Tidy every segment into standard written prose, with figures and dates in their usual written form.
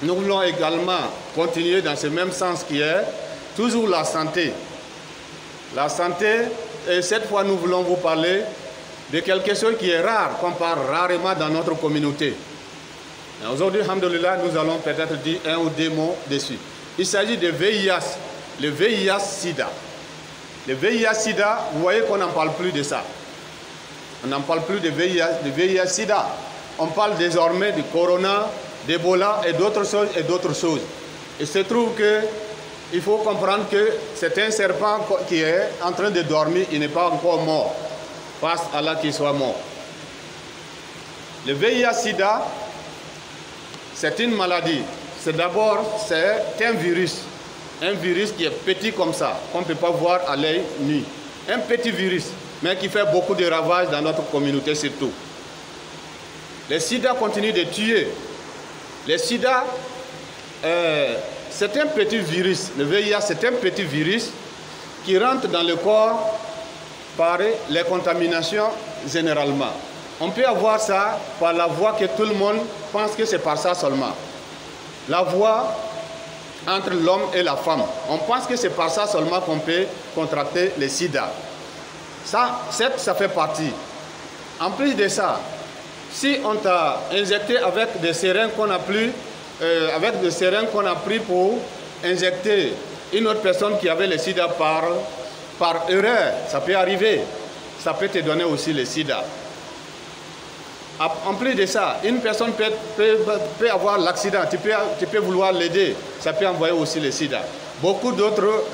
Nous voulons également continuer dans ce même sens qui est toujours la santé. La santé, et cette fois nous voulons vous parler de quelque chose qui est rare, qu'on parle rarement dans notre communauté. Aujourd'hui, alhamdoulilah, nous allons peut-être dire un ou deux mots dessus. Il s'agit de VIH, le VIH-Sida. Le VIH-Sida, vous voyez qu'on n'en parle plus de ça. On n'en parle plus de VIH-Sida. On parle désormais du corona, d'Ebola et d'autres choses et d'autres choses. Il se trouve qu'il faut comprendre que c'est un serpent qui est en train de dormir, il n'est pas encore mort. Face à Allah qu'il soit mort. Le VIH-Sida, c'est une maladie. C'est d'abord, c'est un virus. Un virus qui est petit comme ça, qu'on ne peut pas voir à l'œil nu. Un petit virus, mais qui fait beaucoup de ravages dans notre communauté surtout. Le sida continue de tuer. Le sida, c'est un petit virus. Le VIH, c'est un petit virus qui rentre dans le corps par les contaminations généralement. On peut avoir ça par la voie que tout le monde pense que c'est par ça seulement. La voie entre l'homme et la femme. On pense que c'est par ça seulement qu'on peut contracter le sida. Ça fait partie. En plus de ça, si on t'a injecté avec des seringues qu'on a pris pour injecter une autre personne qui avait le sida par erreur, ça peut arriver. Ça peut te donner aussi le sida. En plus de ça, une personne peut avoir l'accident, tu peux vouloir l'aider, ça peut envoyer aussi le sida. Beaucoup d'autres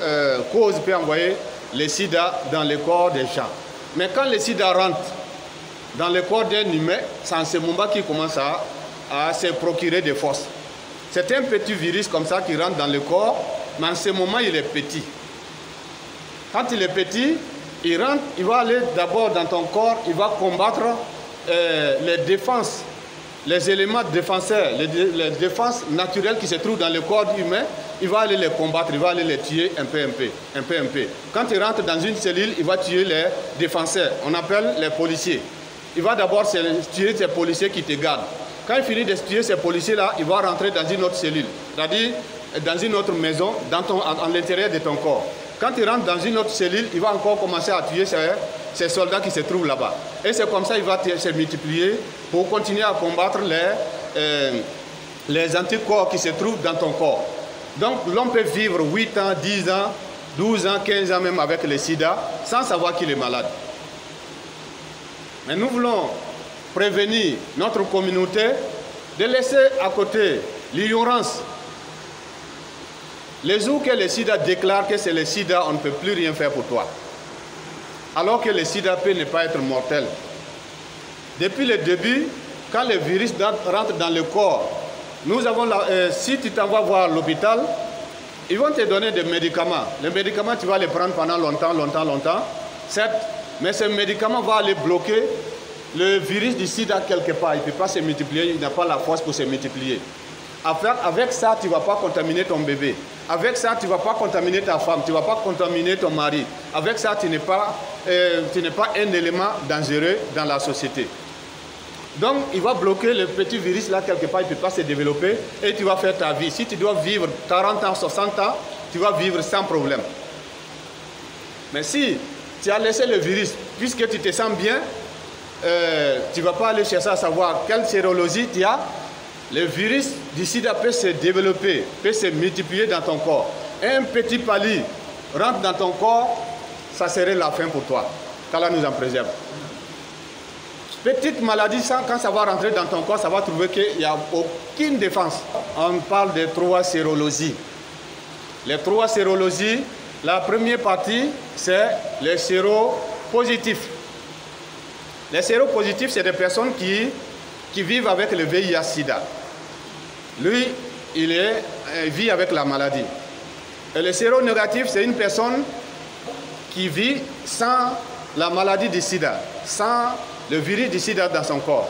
causes peuvent envoyer le sida dans le corps des gens. Mais quand le sida rentre dans le corps d'un humain, c'est en ce moment qu'il commence à se procurer des forces. C'est un petit virus comme ça qui rentre dans le corps, mais en ce moment il est petit. Quand il est petit, il rentre, il va aller d'abord dans ton corps, il va combattre les défenses, les éléments défenseurs, les défenses naturelles qui se trouvent dans le corps humain, il va aller les combattre, il va aller les tuer un peu. Quand il rentre dans une cellule, il va tuer les défenseurs, on appelle les policiers. Il va d'abord tuer ces policiers qui te gardent. Quand il finit de tuer ces policiers-là, il va rentrer dans une autre cellule, c'est-à-dire dans une autre maison, à l'intérieur de ton corps. Quand il rentre dans une autre cellule, il va encore commencer à tuer ces soldats qui se trouvent là-bas. Et c'est comme ça qu'il va se multiplier pour continuer à combattre les anticorps qui se trouvent dans ton corps. Donc l'homme peut vivre 8 ans, 10 ans, 12 ans, 15 ans même avec le sida, sans savoir qu'il est malade. Mais nous voulons prévenir notre communauté de laisser à côté l'ignorance. Les jours que le sida déclare que c'est le sida, on ne peut plus rien faire pour toi. Alors que le sida peut ne pas être mortel. Depuis le début, quand le virus rentre dans le corps, nous avons si tu t'en vas voir l'hôpital, ils vont te donner des médicaments. Les médicaments, tu vas les prendre pendant longtemps, certes, mais ces médicaments vont aller bloquer le virus du sida quelque part. Il ne peut pas se multiplier, il n'a pas la force pour se multiplier. Avec ça, tu ne vas pas contaminer ton bébé. Avec ça, tu ne vas pas contaminer ta femme, tu ne vas pas contaminer ton mari. Avec ça, tu n'es pas un élément dangereux dans la société. Donc, il va bloquer le petit virus là quelque part, il ne peut pas se développer et tu vas faire ta vie. Si tu dois vivre 40 ans, 60 ans, tu vas vivre sans problème. Mais si tu as laissé le virus, puisque tu te sens bien, tu ne vas pas aller chercher à savoir quelle sérologie tu as. Le virus du sida peut se développer, peut se multiplier dans ton corps. Un petit pali rentre dans ton corps, ça serait la fin pour toi. Qu'Allah nous en préserve. Petite maladie, quand ça va rentrer dans ton corps, ça va trouver qu'il n'y a aucune défense. On parle de 3 sérologies. Les 3 sérologies, la première partie, c'est les séropositifs. Les séropositifs, c'est des personnes qui vivent avec le VIH-Sida. Lui, il vit avec la maladie. Et le séronégatif, c'est une personne qui vit sans la maladie du sida, sans le virus du sida dans son corps.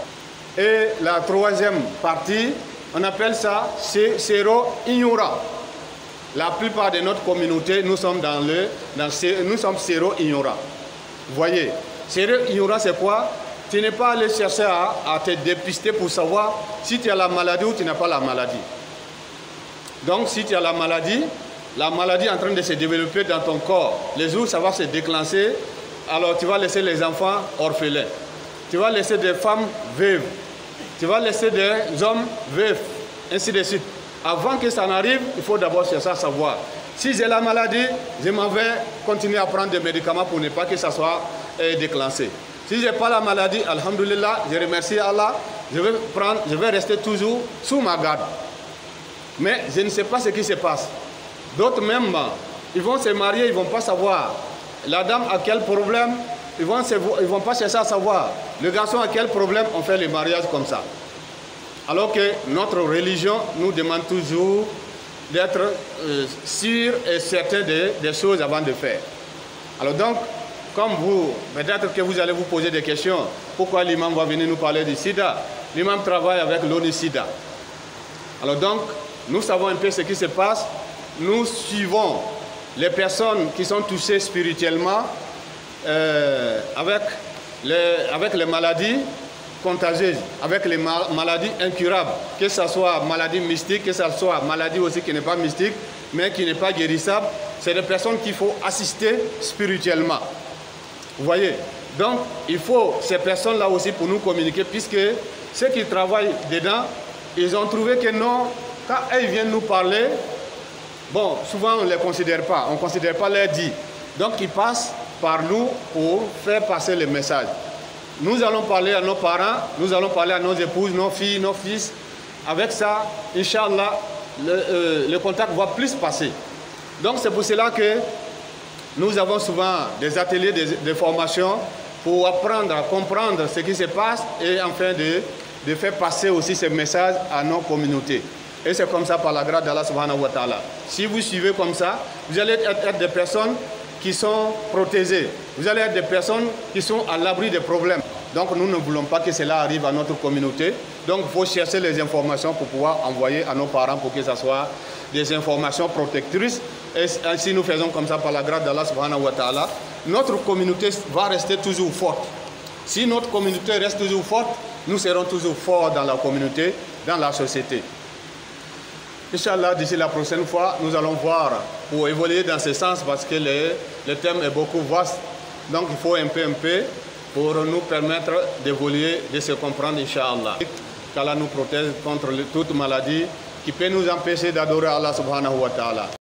Et la troisième partie, on appelle ça séro-ignorant. La plupart de notre communauté, nous sommes séro-ignorants. Vous voyez, séro-ignorant, c'est quoi? Tu n'es pas allé chercher à te dépister pour savoir si tu as la maladie ou tu n'as pas la maladie. Donc si tu as la maladie est en train de se développer dans ton corps. Les jours, ça va se déclencher. Alors tu vas laisser les enfants orphelins. Tu vas laisser des femmes veuves. Tu vas laisser des hommes veufs. Ainsi de suite. Avant que ça n'arrive, il faut d'abord chercher à savoir. Si j'ai la maladie, je m'en vais continuer à prendre des médicaments pour ne pas que ça soit déclenché. Si je n'ai pas la maladie, alhamdoulilah, je remercie Allah, je vais rester toujours sous ma garde. Mais je ne sais pas ce qui se passe. D'autres même, ils vont se marier, ils ne vont pas savoir. La dame a quel problème, ils ne vont pas chercher à savoir. Le garçon a quel problème, on fait les mariages comme ça. Alors que notre religion nous demande toujours d'être sûr et certain des choses avant de faire. Alors donc, comme vous, peut-être que vous allez vous poser des questions. Pourquoi l'imam va venir nous parler du sida? L'imam travaille avec l'ONU-SIDA. Alors donc, nous savons un peu ce qui se passe. Nous suivons les personnes qui sont touchées spirituellement avec les maladies contagieuses, avec les maladies incurables, que ce soit maladie mystique, que ce soit maladie aussi qui n'est pas mystique, mais qui n'est pas guérissable. C'est des personnes qu'il faut assister spirituellement. Vous voyez? Donc, il faut ces personnes-là aussi pour nous communiquer, puisque ceux qui travaillent dedans, ils ont trouvé que non, quand ils viennent nous parler, bon, souvent on ne les considère pas, on ne considère pas leurs dits. Donc, ils passent par nous pour faire passer le message. Nous allons parler à nos parents, nous allons parler à nos épouses, nos filles, nos fils. Avec ça, Inch'Allah, le contact va plus passer. Donc c'est pour cela que nous avons souvent des ateliers de formation pour apprendre à comprendre ce qui se passe et enfin de faire passer aussi ce message à nos communautés. Et c'est comme ça par la grâce d'Allah subhanahu wa ta'ala. Si vous suivez comme ça, vous allez être des personnes qui sont protégées. Vous allez être des personnes qui sont à l'abri des problèmes. Donc nous ne voulons pas que cela arrive à notre communauté. Donc il faut chercher les informations pour pouvoir envoyer à nos parents pour que ce soit des informations protectrices. Et si nous faisons comme ça par la grâce d'Allah subhanahu wa ta'ala, notre communauté va rester toujours forte. Si notre communauté reste toujours forte, nous serons toujours forts dans la communauté, dans la société. Inch'Allah, d'ici la prochaine fois, nous allons voir pour évoluer dans ce sens parce que le thème est beaucoup vaste. Donc il faut un peu pour nous permettre d'évoluer, de se comprendre, Inch'Allah. Qu'Allah nous protège contre toute maladie qui peut nous empêcher d'adorer Allah subhanahu wa ta'ala.